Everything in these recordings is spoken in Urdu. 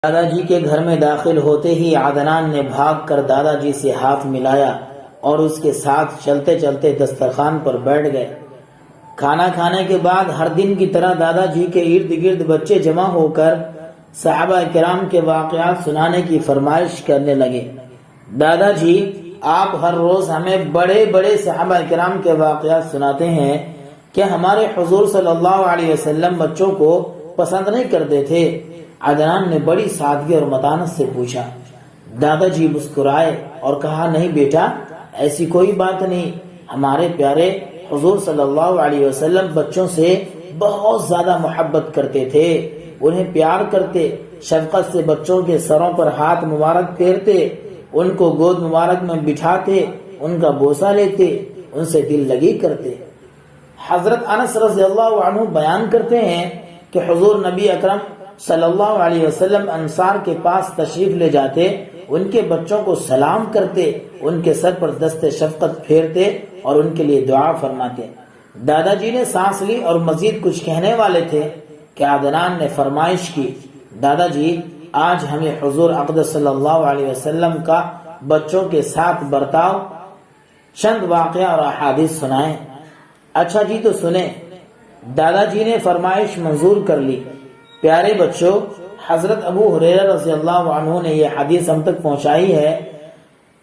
دادا جی کے گھر میں داخل ہوتے ہی عدنان نے بھاگ کر دادا جی سے ہاتھ ملایا اور اس کے ساتھ چلتے چلتے دسترخوان پر بیٹھ گئے۔ کھانا کھانے کے بعد ہر دن کی طرح دادا جی کے ارد گرد بچے جمع ہو کر صحابہ کرام کے واقعات سنانے کی فرمائش کرنے لگے۔ دادا جی، آپ ہر روز ہمیں بڑے بڑے صحابہ کرام کے واقعات سناتے ہیں کہ ہمارے حضور صلی اللہ علیہ وسلم بچوں کو پسند نہیں کرتے تھے؟ عدنان نے بڑی سادگی اور متانت سے پوچھا۔ دادا جی مسکرائے اور کہا، نہیں بیٹا، ایسی کوئی بات نہیں، ہمارے پیارے حضور صلی اللہ علیہ وسلم بچوں سے بہت زیادہ محبت کرتے تھے، انہیں پیار کرتے، شفقت سے بچوں کے سروں پر ہاتھ مبارک پھیرتے، ان کو گود مبارک میں بٹھاتے، ان کا بوسہ لیتے، ان سے دل لگی کرتے۔ حضرت انس رضی اللہ عنہ بیان کرتے ہیں کہ حضور نبی اکرم صلی اللہ علیہ وسلم انصار کے پاس تشریف لے جاتے، ان کے بچوں کو سلام کرتے، ان کے سر پر دست شفقت پھیرتے اور ان کے لیے دعا فرماتے۔ دادا جی نے سانس لی اور مزید کچھ کہنے والے تھے کہ عدنان نے فرمائش کی، دادا جی، آج ہمیں حضور اقدس صلی اللہ علیہ وسلم کا بچوں کے ساتھ برتاؤ چند واقعہ اور احادیث سنائیں۔ اچھا جی، تو سنیں۔ دادا جی نے فرمائش منظور کر لی۔ پیارے بچوں، حضرت ابو ہریرہ رضی اللہ عنہ نے یہ حدیث ہم تک پہنچائی ہے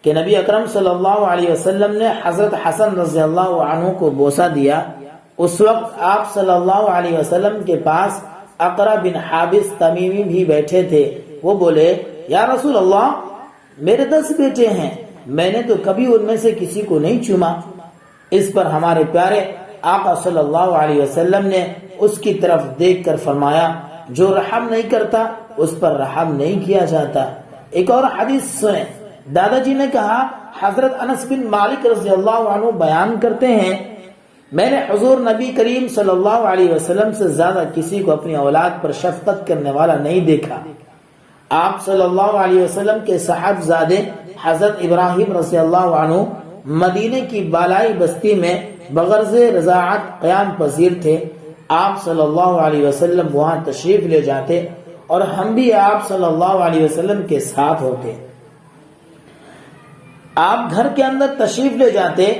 کہ نبی اکرم صلی اللہ علیہ وسلم نے حضرت حسن رضی اللہ عنہ کو بوسہ دیا۔ اس وقت آپ صلی اللہ علیہ وسلم کے پاس اقرع بن حابس تمیمی بھی بیٹھے تھے۔ وہ بولے، یا رسول اللہ، میرے 10 بیٹے ہیں، میں نے تو کبھی ان میں سے کسی کو نہیں چوما۔ اس پر ہمارے پیارے آقا صلی اللہ علیہ وسلم نے اس کی طرف دیکھ کر فرمایا، جو رحم نہیں کرتا اس پر رحم نہیں کیا جاتا۔ ایک اور حدیث سنیں۔ دادا جی نے کہا، حضرت انس بن مالک رضی اللہ عنہ بیان کرتے ہیں، میں نے حضور نبی کریم صلی اللہ علیہ وسلم سے زیادہ کسی کو اپنی اولاد پر شفقت کرنے والا نہیں دیکھا۔ آپ صلی اللہ علیہ وسلم کے صاحبزادے حضرت ابراہیم رضی اللہ عنہ مدینے کی بالائی بستی میں بغرض رضاعت قیام پذیر تھے۔ آپ صلی اللہ علیہ وسلم وہاں تشریف لے جاتے اور ہم بھی آپ صلی اللہ علیہ وسلم کے ساتھ ہوتے۔ آپ گھر کے اندر تشریف لے جاتے،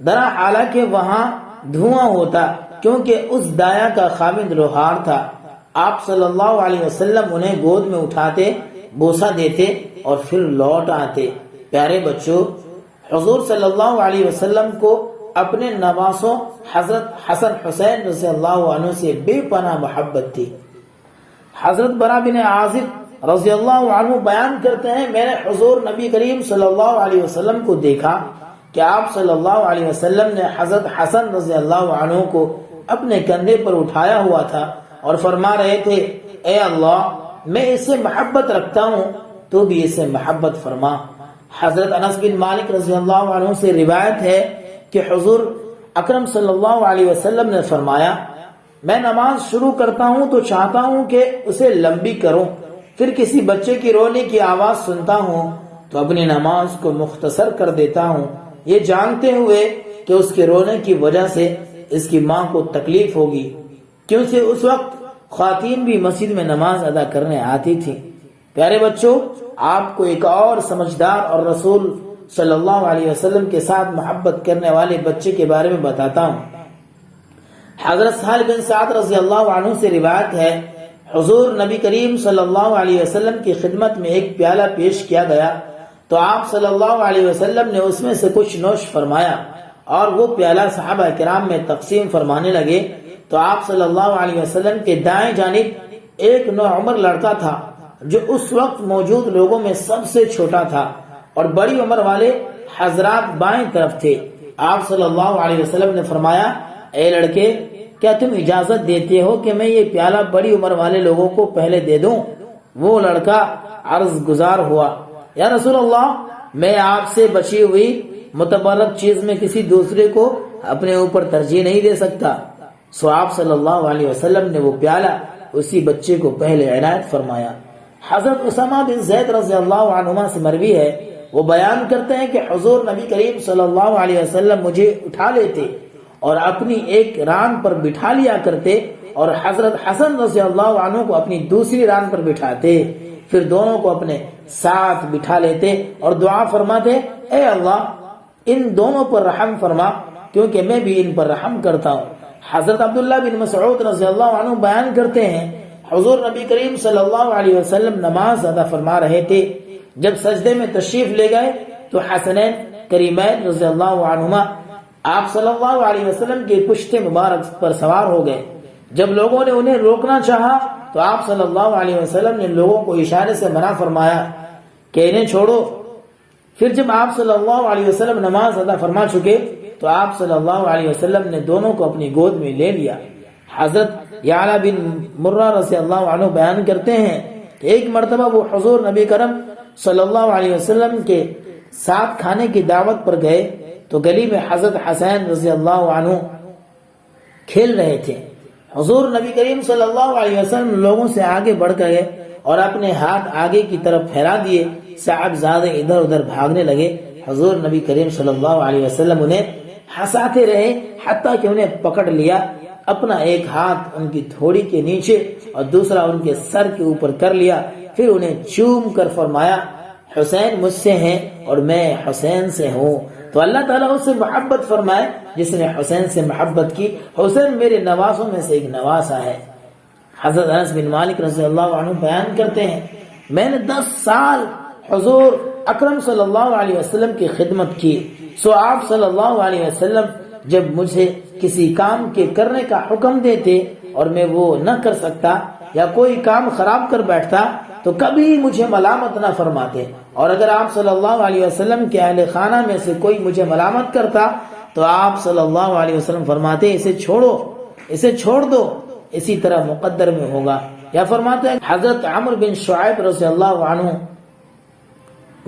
درا حالانکہ وہاں دھواں ہوتا، کیونکہ اس دایا کا خاوند لوہار تھا۔ آپ صلی اللہ علیہ وسلم انہیں گود میں اٹھاتے، بوسہ دیتے اور پھر لوٹ آتے۔ پیارے بچوں، حضور صلی اللہ علیہ وسلم کو اپنے نواسوں حضرت حسن حسین رضی اللہ عنہ سے بے پناہ محبت تھی۔ حضرت برا بن عازب رضی اللہ عنہ بیان کرتے ہیں، میں نے حضور نبی کریم صلی اللہ علیہ وسلم کو دیکھا کہ آپ صلی اللہ علیہ وسلم نے حضرت حسن رضی اللہ عنہ کو اپنے کندھے پر اٹھایا ہوا تھا اور فرما رہے تھے، اے اللہ، میں اس سے محبت رکھتا ہوں، تو بھی اسے محبت فرما۔ حضرت انس بن مالک رضی اللہ عنہ سے روایت ہے کہ حضور اکرم صلی اللہ علیہ وسلم نے فرمایا، میں نماز شروع کرتا ہوں تو چاہتا ہوں کہ اسے لمبی کروں، پھر کسی بچے کی رونے کی آواز سنتا ہوں تو اپنی نماز کو مختصر کر دیتا ہوں، یہ جانتے ہوئے کہ اس کے رونے کی وجہ سے اس کی ماں کو تکلیف ہوگی، کیونکہ اس وقت خواتین بھی مسجد میں نماز ادا کرنے آتی تھی۔ پیارے بچوں، آپ کو ایک اور سمجھدار اور رسول صلی اللہ علیہ وسلم کے ساتھ محبت کرنے والے بچے کے بارے میں بتاتا ہوں۔ حضرت سہل بن سعد رضی اللہ عنہ سے روایت ہے، حضور نبی کریم صلی اللہ علیہ وسلم کی خدمت میں ایک پیالہ پیش کیا گیا تو آپ صلی اللہ علیہ وسلم نے اس میں سے کچھ نوش فرمایا اور وہ پیالہ صحابہ کرام میں تقسیم فرمانے لگے تو آپ صلی اللہ علیہ وسلم کے دائیں جانب ایک نوعمر لڑکا تھا جو اس وقت موجود لوگوں میں سب سے چھوٹا تھا اور بڑی عمر والے حضرات بائیں طرف تھے۔ آپ صلی اللہ علیہ وسلم نے فرمایا، اے لڑکے، کیا تم اجازت دیتے ہو کہ میں یہ پیالہ بڑی عمر والے لوگوں کو پہلے دے دوں؟ وہ لڑکا عرض گزار ہوا، یا رسول اللہ، میں آپ سے بچی ہوئی متبرک چیز میں کسی دوسرے کو اپنے اوپر ترجیح نہیں دے سکتا۔ سو آپ صلی اللہ علیہ وسلم نے وہ پیالہ اسی بچے کو پہلے عنایت فرمایا۔ حضرت اسامہ بن زید رضی اللہ عنہما سے مروی ہے، وہ بیان کرتے ہیں کہ حضور نبی کریم صلی اللہ علیہ وسلم مجھے اٹھا لیتے اور اپنی ایک ران پر بٹھا لیا کرتے اور حضرت حسن رضی اللہ عنہ کو اپنی دوسری ران پر بٹھاتے۔ پھر دونوں کو اپنے ساتھ بٹھا لیتے اور دعا فرماتے، اے اللہ ان دونوں پر رحم فرما کیونکہ میں بھی ان پر رحم کرتا ہوں۔ حضرت عبداللہ بن مسعود رضی اللہ عنہ بیان کرتے ہیں، حضور نبی کریم صلی اللہ علیہ وسلم نماز ادا فرما رہے تھے، جب سجدے میں تشریف لے گئے تو حسنین کریمین رضی اللہ عنہما آپ صلی اللہ علیہ وسلم کے پشت مبارک پر سوار ہو گئے۔ جب لوگوں نے انہیں روکنا چاہا تو آپ صلی اللہ علیہ وسلم نے لوگوں کو اشارے سے منع فرمایا کہ انہیں چھوڑو۔ پھر جب آپ صلی اللہ علیہ وسلم نماز ادا فرما چکے تو آپ صلی اللہ علیہ وسلم نے دونوں کو اپنی گود میں لے لیا۔ حضرت یعلا بن مرہ رضی اللہ عنہ بیان کرتے ہیں کہ ایک مرتبہ وہ حضور نبی کرم صلی اللہ علیہ وسلم کے ساتھ کھانے کی دعوت پر گئے تو گلی میں حضرت حسین رضی اللہ عنہ کھیل رہے تھے۔ حضور نبی کریم صلی اللہ علیہ وسلم لوگوں سے آگے بڑھ گئے اور اپنے ہاتھ آگے کی طرف پھیلا دیے۔ صاحبزادے ادھر ادھر بھاگنے لگے۔ حضور نبی کریم صلی اللہ علیہ وسلم انہیں ہنساتے رہے حتیٰ کہ انہیں پکڑ لیا، اپنا ایک ہاتھ ان کی تھوڑی کے نیچے اور دوسرا ان کے سر کے اوپر کر لیا، پھر انہیں چوم کر فرمایا، حسین مجھ سے ہیں اور میں حسین سے ہوں۔ تو اللہ تعالیٰ اس سے محبت فرمائے جس نے حسین سے محبت کی۔ حسین میرے نواسوں میں سے ایک نواسا ہے۔ حضرت انس بن مالک رضی اللہ عنہ بیان کرتے ہیں، میں نے 10 سال حضور اکرم صلی اللہ علیہ وسلم کی خدمت کی، سو آپ صلی اللہ علیہ وسلم جب مجھے کسی کام کے کرنے کا حکم دیتے اور میں وہ نہ کر سکتا یا کوئی کام خراب کر بیٹھتا تو کبھی مجھے ملامت نہ فرماتے، اور اگر آپ صلی اللہ علیہ وسلم کے اہل خانہ میں سے کوئی مجھے ملامت کرتا تو آپ صلی اللہ علیہ وسلم فرماتے اسے چھوڑو، اسے چھوڑ دو، اسی طرح مقدر میں ہوگا۔ یا فرماتے ہیں حضرت عمرو بن شعیب رضی اللہ عنہ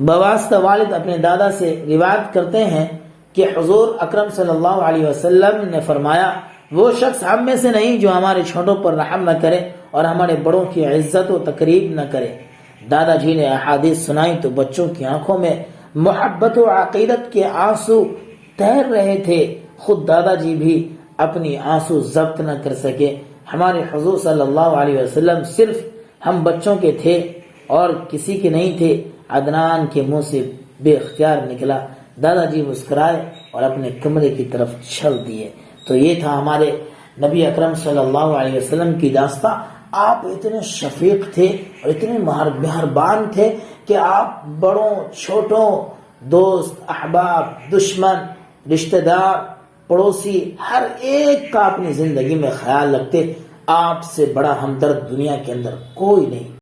بواسطہ والد اپنے دادا سے روایت کرتے ہیں کہ حضور اکرم صلی اللہ علیہ وسلم نے فرمایا، وہ شخص ہم میں سے نہیں جو ہمارے چھوٹوں پر رحم نہ کرے اور ہمارے بڑوں کی عزت و تقریب نہ کرے۔ دادا جی نے احادیث سنائی تو بچوں کی آنکھوں میں محبت و عقیدت کے آنسو تیر رہے تھے، خود دادا جی بھی اپنی آنسو ضبط نہ کر سکے۔ ہمارے حضور صلی اللہ علیہ وسلم صرف ہم بچوں کے تھے اور کسی کے نہیں تھے۔ عدنان کے منہ سے بے اختیار نکلا۔ دادا جی مسکرائے اور اپنے کمرے کی طرف چل دیے۔ تو یہ تھا ہمارے نبی اکرم صلی اللہ علیہ وسلم کی داستاں۔ آپ اتنے شفیق تھے اور اتنے مہربان تھے کہ آپ بڑوں چھوٹوں، دوست احباب، دشمن، رشتہ دار، پڑوسی، ہر ایک کا اپنی زندگی میں خیال رکھتے۔ آپ سے بڑا ہمدرد دنیا کے اندر کوئی نہیں۔